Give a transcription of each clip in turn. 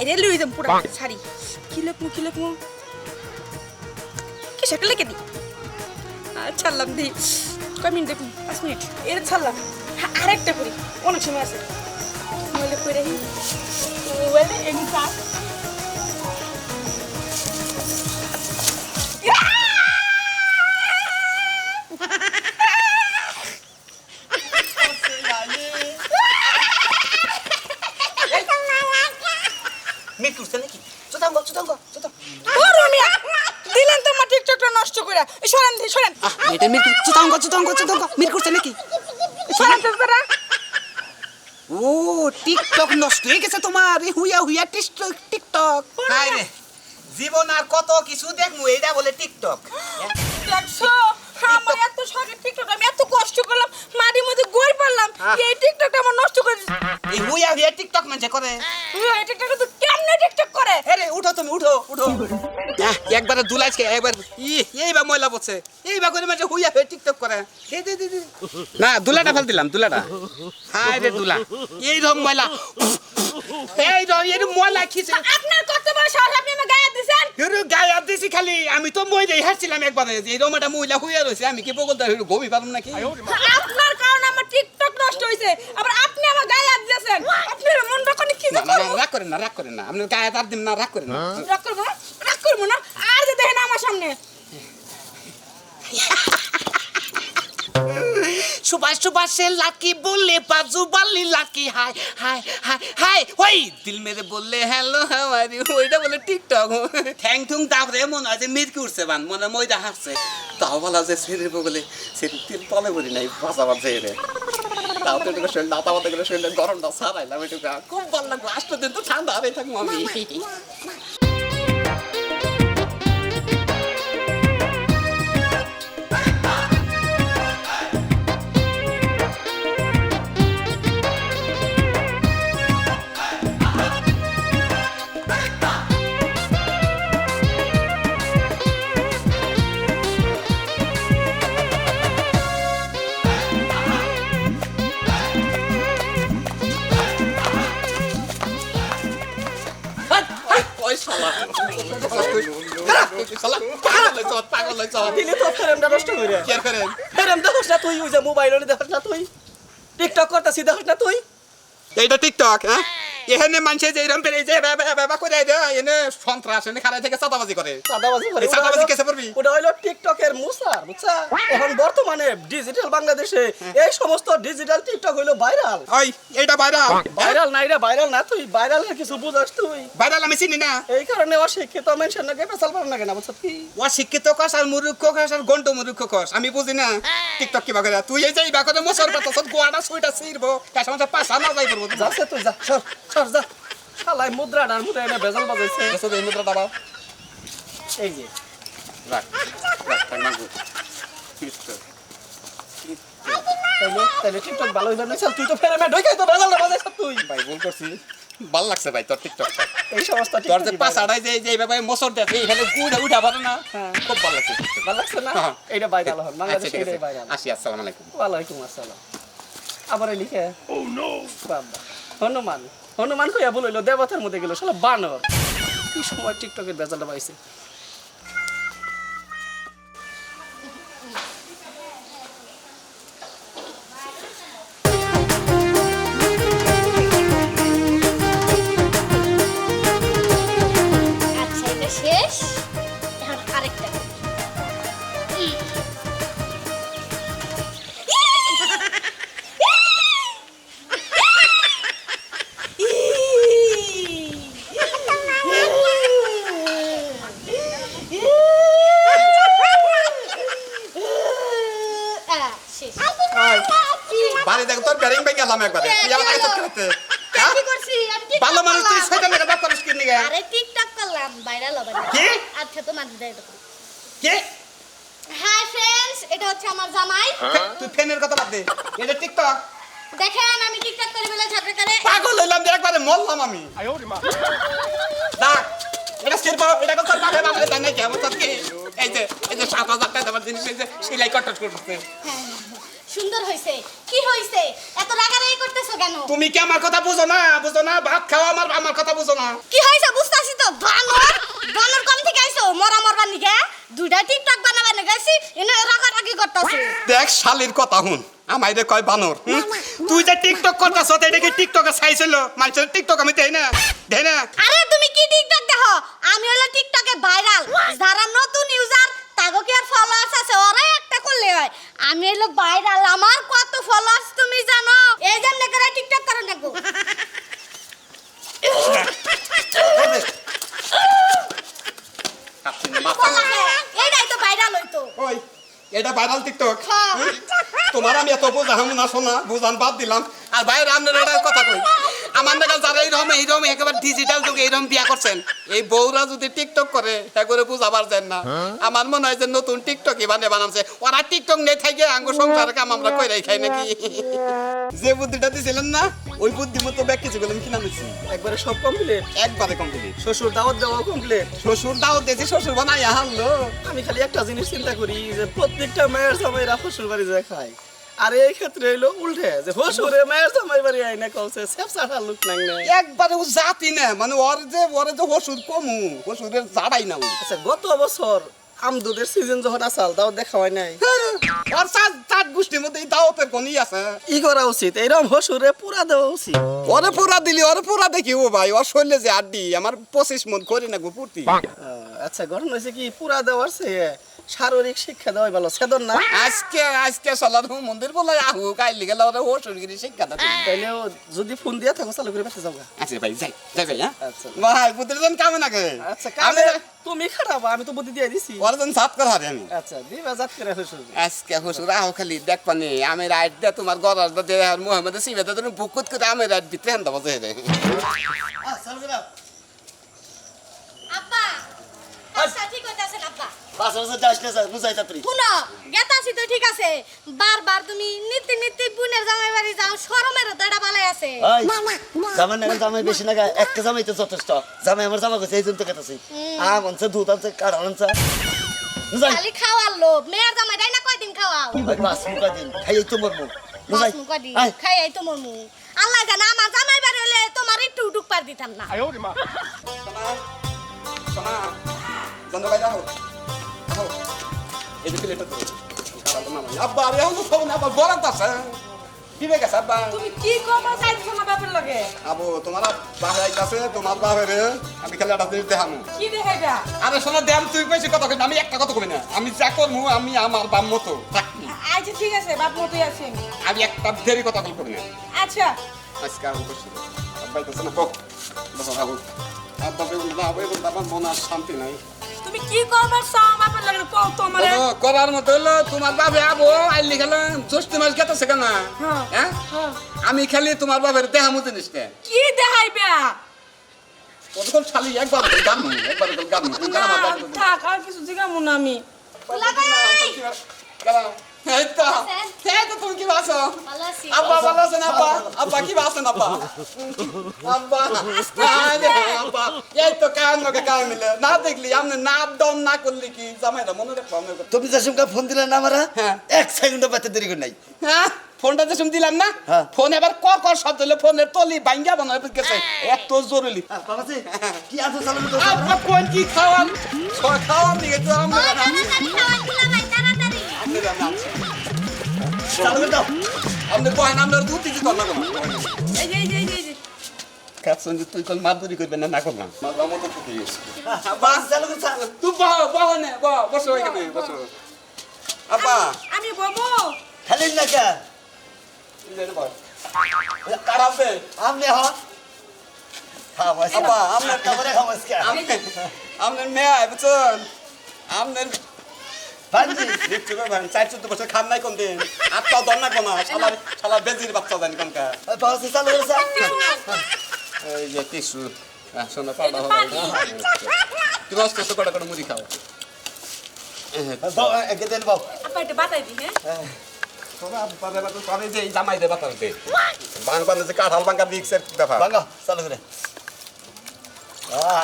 বাইরে লই যাম পুরা ছাড়ি কি লেখমু কি সেটা লিখে দি ছাড়লাম দি কয় মিনিট দেখুন 5 মিনিট এর ছাড়লাম আরেকটা করি অনেক সময় আছে নইলে কইরা ওইলে এমনি চা মিট করছে নাকি চুতাঙ্গ দিলেন তো আমার টিকটকটা নষ্ট করে সরেন এটা মিট চুতাঙ্গ মিট করছে নাকি সরেন তোরা ও টিকটক নষ্ট হয়ে গেছে তোমার এই হুইয়া টিকটক হাই রে জীবন আর কত কিছু দেখমু এইটা বলে টিকটক দেখছো আমার এত শখের টিকটক আমি এত কষ্ট করলাম মাটির মধ্যে গড় পারলাম এই টিকটকটা আমার নষ্ট করে দিছে এই হুইয়া টিকটক মানে করে এই টিকটক তো কেমনে টিকটক করে আরে উঠো তুমি উঠো একবারে দুলাইছে একবার এইবার ময়লা পড়ছে এইবার করে মানে হুইয়া টিকটক করে দে না দুলাটা ফেল দিলাম দুলাটা হাই রে দুলা এই রকম ময়লা এই ময়লা খিছে আপনার কত বড় সাহস আপনি আমার গায়ে দিছেন গায়ে হাত দিছি খালি আমি তো মইরাই হাসছিলাম একবারে এই রকম একটা মহিলা হুইয়া রয়েছে আমি কি বলতে ঘুমি পারলাম নাকি আপনার কারণে আমার টিকটক নষ্ট হইছে আবার আপনি আমার গায়ে হাত দিয়েছেন আপনার মনটা কোন কি রাগ করেন না আপনি গায়ে হাত দিন না রাগ করেন না রাগ করবো না আর যে দেখেন আমার সামনে सुबह से लाकी बोले बाजू वाली लाकी हाय ওই দিল মেরে বললে হ্যালো হাওয়ারি ওইটা বলে টিকটক ঠ্যাং ঠুং দাবরে মনে হয় যে মিরকি উঠছে বান মনে মইদা হাসছে তাও বলা যে সেরে বলে সেরে তেল তলে বলি নাই ভাষা বাজে রে তাও তো এটা শরীর নাতা মাতা করে শরীর গরমটা সারাইলাম এটা খুব ভালো লাগলো আসলে দিন তো ঠান্ডা হবে থাকবো আমি দিলে তো ফ্রেমটা নষ্ট করে ফ্রেমটা দেখছ না তুই ওই যে মোবাইলে দেখছ না তুই টিকটক করতেছিস দেখছ না তুই এইটা টিকটক হ্যাঁ এখানে মানুষ যে এরকম পেরে যে বাবা করে এনে সন্ত্রাস এনে খারাই থেকে চাঁদাবাজি করে চাঁদাবাজি কেসে পড়বি ওটা হইলো টিকটকের মুসা বুঝছা এখন বর্তমানে ডিজিটাল বাংলাদেশে এই সমস্ত ডিজিটাল টিকটক হইলো ভাইরাল ওই এইটা ভাইরাল নাই রে ভাইরাল না তুই ভাইরালের কিছু বুঝাস তুই ভাইরাল আমি চিনি না এই কারণে অশিক্ষিত মানুষের নাকি পেছাল পার না কেন বুঝছ কি অশিক্ষিত কস আর মূর্খ কস আর গন্ড মূর্খ কস আমি বুঝি না টিকটক কি বাগরা তুই এই যে এই বাগরে মোসর পাতা সব গোয়াটা সুইটা ছিড়বো কাছে আমাদের পাশা না যাই পড়বো যাচ্ছে তুই যা সর যা শালাই মুদ্রাটার মধ্যে এনে বেজাল বাজাইছে এসো এই মুদ্রা দাও এই যে রাখ মাগু তাইলে টিকটক ভালো হইলো না তুই তো ফেরে মে ঢুকে তো বেজাল বাজাইছ তুই ভাই ভুল করছি ভাল লাগছে ভাই তোর টিকটক এই সমস্ত তোর যে পাছাড়াই যে এইভাবে মোসর দেয় এইখানে উঠা পারে না খুব ভালো লাগছে ভালো লাগছে না এইটা ভাইরাল হল বাংলাদেশে এটাই ভাইরাল আসি আসসালামু আলাইকুম ওয়ালাইকুম আসসালাম আবার লিখে ও নো বাবা হনুমান কইয়া বলইলো দেবতার মধ্যে গেল শালা বানর কি সময় টিকটকের বেজালটা পাইছে আচ্ছা এটা শেষ এখন আরেকটা শেষ বাড়ি দেখ তোর ব্যারিং ভাই গেলাম একবারে তুই আমার কাছে করতে কি করছি আমি টিকটক ভালো মানুষ তুই শয়তান মেরে বাপ করিস কি নিগা আরে টিকটক করলাম ভাইরাল হবে কি আচ্ছা তো মাঝে দেয় তো কে হাই ফ্রেন্ডস এটা হচ্ছে আমার জামাই তুই ফ্যানের কথা বাদ দে এটা টিকটক দেখেন আমি টিকটক করে বলে ঝগড়া করে পাগল হইলাম যে একবারে মরলাম আমি না এটা সিরবা এটা কত টাকা বানালে জানে কি আমার সাথে এই যে ৭০০০ টাকা আমার জিনিস এই যে সেলাই কটট করতেছে সুন্দর হইছে কি হইছে এত রাগারাগি করতেছো কেন তুমি কি আমার কথা বুঝো না? ভাত খাও, আমার কথা বুঝো না। কি হইছে বুঝতাছি তো বানর কম থেকে আইছো মরা মরবার নিকে দুইটা টিকটক বানাবার নিকে আইছি এনে রাগারাগি করতাছে দেখ শালির কথা হুন, আমাইরে কয় বানর। তুই যে টিকটক করতাছ এটা কি টিকটকে চাইছিল? মানুষের টিকটক আমি দেই না। আরে তুমি কি টিকটক দেখো আমি হলো টিকটকে ভাইরাল যারা নতুন ইউজার তাগো কি আর ফলোয়ার্স আছে ওরে একটা করলে হয় আমি হলো ভাইরাল আমার কত ফলোয়ার্স তুমি জানো এই জন্য করে টিকটক করো না গো এইটাই তো ভাইরাল হইতো ওই এটা ভাইরাল টিকটক। হ্যাঁ। তোমার আমি এত বোঝাম না, শোনা বুঝান বাদ দিলাম। আর বাইরে আপনার কথা কই, আমার নাগাল যারা এইরকম একেবারে ডিজিটাল যুগে এইরকম বিয়া করছেন, এই বউরা যদি টিকটক করে তা করে বুঝাবার যায় না। আমার মনে হয় যে নতুন টিকটকই বানাচ্ছে ওরা। টিকটক নেই থাকে আঙ্গ সংসারের কাম আমরা কইরাই খাই নাকি। যে বুদ্ধিটা দিছিলেন না ওই বুদ্ধি মতো ব্যাগ কিছু গেলাম কিনা নিচ্ছি। একবারে সব কমপ্লিট, একবারে কমপ্লিট। শ্বশুর দাওয়াত দেওয়া কমপ্লিট। শ্বশুর দাওয়াত দিয়েছি, শ্বশুর বানাই আনলো। আমি খালি একটা জিনিস চিন্তা করি যে প্রত্যেকটা মায়ের জামাইরা শ্বশুর বাড়ি যায় খায়, আর এই ক্ষেত্রে হইলো উল্টে যে শ্বশুরে মায়ের জামাই বাড়ি আইনা কলছে সেপসাটা লুক নাই না। একবারে ও জাতি না, মানে ওর যে ওষুধ কমু, ওষুধের জাড়াই না। আচ্ছা গত বছর আমদুদের সিজন যখন আসাল দাওয়াত দেখা হয় নাই, আর চার গোষ্ঠীর মধ্যে এই দাওয়াতের কোনই আছে। ই করা উচিত, এইরকম শ্বশুরে পুরা দেওয়া উচিত। ওরে পুরা দিলি, ওরে পুরা দেখি ও ভাই, ওর শরীরে যে আড্ডি আমার 25 মন করি না গো পূর্তি। আচ্ছা ঘটনা হয়েছে কি পুরা দেওয়ার চেয়ে শারীরিক শিক্ষা দেওয়াই ভালো, সেদন না। আজকে সলার মন্দির বলে আহু কাইলি গেল ওরে ও শরীরে শিক্ষা দাও। তাইলে যদি ফোন দিয়ে থাকো চালু করে বেঁচে যাবো। আচ্ছা ভাই যাই ভাই। হ্যাঁ আচ্ছা ভাই বুদ্ধিজন কামে নাকি? আচ্ছা কামে তুমি খারাপ, আমি তো বুদ্ধি দিয়ে দিছি। ওরজন সাত করে হারে আমি। আচ্ছা দিবা জাত করে শ্বশুর। আজকে শ্বশুর আহু খালি দেখ পানি আমি রাইট দে তোমার গরার দে আর মোহাম্মদ সিবেদা তুমি বুকুত করে আমি রাইট ভিতরে আনতে বসে রে। আব্বা আচ্ছা ঠিক হইতাছে আব্বা পাঁচ বছর যাস না স্যার বুঝাই তাড়াতাড়ি শুনো গেতাছি তো ঠিক আছে বারবার তুমি নিত্য নিত্য বোনের জামাই বাড়ি যাও শরমের তো এটা বালাই আছে ওই জামাই না জামাই বেশি না একটা জামাই তো যথেষ্ট জামাই আমার জামা গেছে এই জন্য তো কেটেছি আনছে দুধ আনছে কাঠ আনছে বুঝাই খালি খাওয়ার লোভ মেয়ের জামাই তাই না কয়দিন খাওয়াও ওই পাঁচ মুখা দিন খাইয়ে তো মরবো বুঝাই কয়দিন খাই এই তো মরমু আল্লাহ জানা আমার জামাই বাড়ি হলে তোমার একটু উটুক পার দিতাম না সোনা বন্ধ ভাই রাখো রাখো এই যে প্লেটটা তো আব্বা আরে আউ তো না আব্বা বরাত আছে কি রে গেছ আব্বা তুমি কি করবা চাইছো না বাপের লগে আবু তোমার বাবা আইতাছে তোমার বাবারে আমি খালি একটা জিনিস দেখামু কি দেখাইবা আরে শোনা দেম তুই কইছিস কথা কই আমি একটা কথা কই না আমি যা করমু আমি আমার বাপ মতো থাকি আচ্ছা ঠিক আছে বাপ মতোই আছি আমি একটা দেরি কথা কই না আচ্ছা আজকে আমি কইছি আব্বা তো না হোক বসা থাকো আব্বা বেগুন না বেগুন আমার মনে আর শান্তি নাই তুমি কি করবা চাও বাপের লগে কও তো আমারে করার মতো হলো তোমার বাবে আবো আইলি খেলাম ষষ্ঠী মাস গেতেছে কেন হ্যাঁ আমি খালি তোমার বাবার দেহামু জিনিসটা কি দেখাইবা কতক্ষণ খালি একবার গান না থাক আর কিছু জিগামু না আমি এই তো তুমি কি বাসো ভালো আছি আব্বা ভালো আছেন আব্বা আব্বা কি বাসেন আব্বা আব্বা আব্বা এই তো কান লোকে কান মিলে না দেখলি আপনি নাপ দম না করলি কি জামাইরা মনে রাখবো আমি তুমি যে সময় ফোন দিলে না আমারা হ্যাঁ। এক সেকেন্ডও বাতে দেরি করে নাই হ্যাঁ ফোনটা যে শুন দিলাম না হ্যাঁ। ফোন এবার কর শব্দ হলে ফোনের তলি ভাঙ্গা বানায় গেছে এত জরুরি বাবাজি কি আছো চালু তো আব্বা কোন কি খাওয়ান খাওয়ান দিকে তো আমরা তাড়াতাড়ি খাওয়া দিলা ভাই তাড়াতাড়ি চালু করে দাও আপনি কহেন আপনার দুধ দিতে তো না কোনো এই যে এই যে কাছন যে তুই কোন মাদুরি করবেন না করলাম মাদুরা মতো ফুটে গেছে আব্বা চালু করে চালু তুই বহ নে বসো এখানে বসো আব্বা আমি বলবো খালি না কে কারাবে আমনে হ খাওয়াস আব্বা আপনার খাবারে খাওয়াস কে আপনার মেয়ে বুঝছেন আপনার বাজি দেখছি ভাই 4-14 বছর খান নাই কোন দিন আটটা দন না কোন শালা বেজির বাচ্চা জানি কোনকা বাবাজি চালু করে চালু এই যে টিস্যু শোনা পাউডার হবে তুমি অস্ত কটা করে মুড়ি খাও একে দেন বাবু আপা এটা বাতাই দি হ্যাঁ তোরা বাবা তো সবাই যে জামাই দে বাতাতে বাংলা যে কাঁঠাল বাঙ্গা মিক্সের ব্যাপার বাঙ্গা চালু করে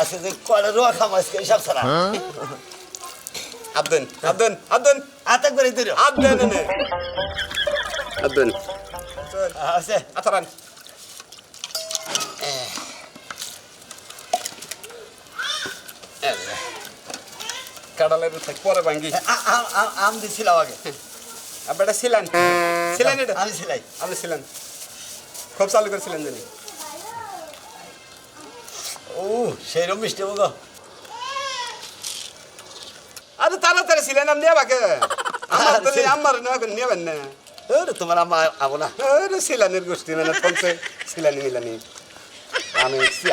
আছে যে কয়টা রোয়া খামাস কে সব সারা আব্দুন আতাক করে দিও আব্দুন আছে আছে আতরান কাঁড়ালের থাক পরে ভাঙ্গি আম দিছিলাম আগে আবার এটা ছিলেন ছিলেন এটা আমি ছিলাই আপনি ছিলেন খুব চালু করেছিলেন জানি ও সেইরকম মিষ্টি গো আরে তাড়াতাড়ি ছিলেন আপনি আমাকে আমার তো আমার নেবেন না তোমার আম্মা আবো না আরে ছিলেনের গোষ্ঠী মানে চলছে ছিলেনি মিলানি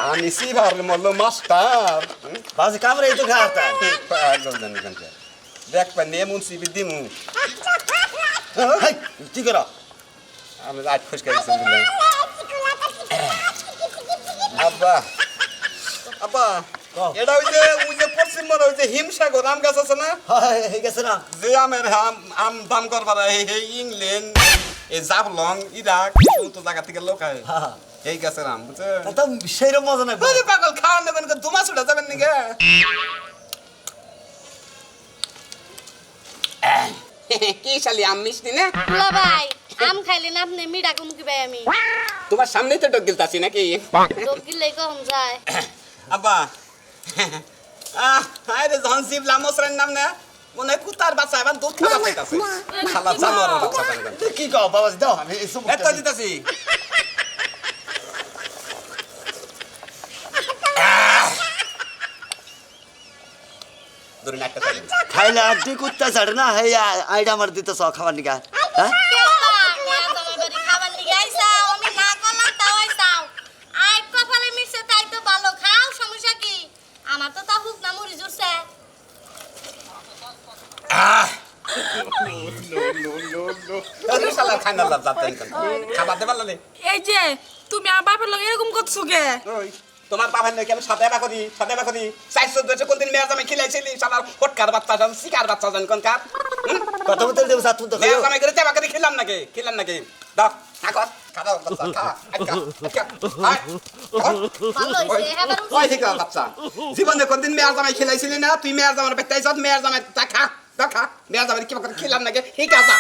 আমি সিভার মল্ল মাস্টার বাজে কামড়ে তো খাতা একদম জানি কানকে দেখ পানি এমন সিবি দিমু কি করো আমি রাত ফুসকা দিচ্ছি বুঝলেন আব্বা আব্বা এটা ওই যে পশ্চিম বড় ওই যে হিমসাগর আম গাছ আছে না হয়ে গেছে না যে আমের আম দাম করবার এই ইংল্যান্ড এই জাফলং ইরাক তো জায়গা থেকে লোক আয় এই গাছের আম বুঝছে তো সেইরকম মজা না আরে পাগল খাওয়ান নেবেন দুমা ছুটা যাবেন নাকি কি শালি আম মিষ্টি না দুলা ভাই আম খাইলে না আপনি মিঠা কম কি ভাই আমি তোমার সামনেই তো ডক গিলতাছি নাকি দগিলে কম যায় আব্বা আরে জনসিব লামসরের নাম না মনে হয় কুতার বাচ্চা এবার দুধ খাওয়া চাইতাছে শালা জানোয়ারের বাচ্চা জানেন কি কও বাবা দাও আমি এই সব এত দিতাছি ধরুন একটা চালেন খাইলে আর দুই কুত্তা ছাড়ে না হেই আইডা আমার দিতেছ খাবার নিকা হ্যাঁ খাবার নিয়ে আইসাও আমি না করলাম তাও আইসাও আই কপালে মিশে তাই তো ভালো খাও সমস্যা কি আমার তো তা হুক না মরি জুরছে আরে শালা খানা লাভ যাতেন খাবার দেবার লাগে এই যে তুমি আমার বাপের লগে এরকম করছো কে ওই তোমার বাবার নাকি আমি সাথে বাকরি 414 কোন দিন মেয়াজ আমি খিলাইছিলি শালা ফটকার বাচ্চা জান শিকার বাচ্চা জান কোন কার কথা বলতে দেব সাত তো মেয়াজ আমি করে বাকরি খিলাম নাকি দাও থাকো খাও বাচ্চা খা আচ্ছা ভালো হইছে এবার ওই ঠিক আছে বাচ্চা জীবনে কোন দিন মেয়াজ আমি খিলাইছিলি না তুই মেয়াজ আমার বেটাই সব মেয়াজ আমি তা খা মেয়াজ আমি কি বাকরি খিলাম নাকি ঠিক আছে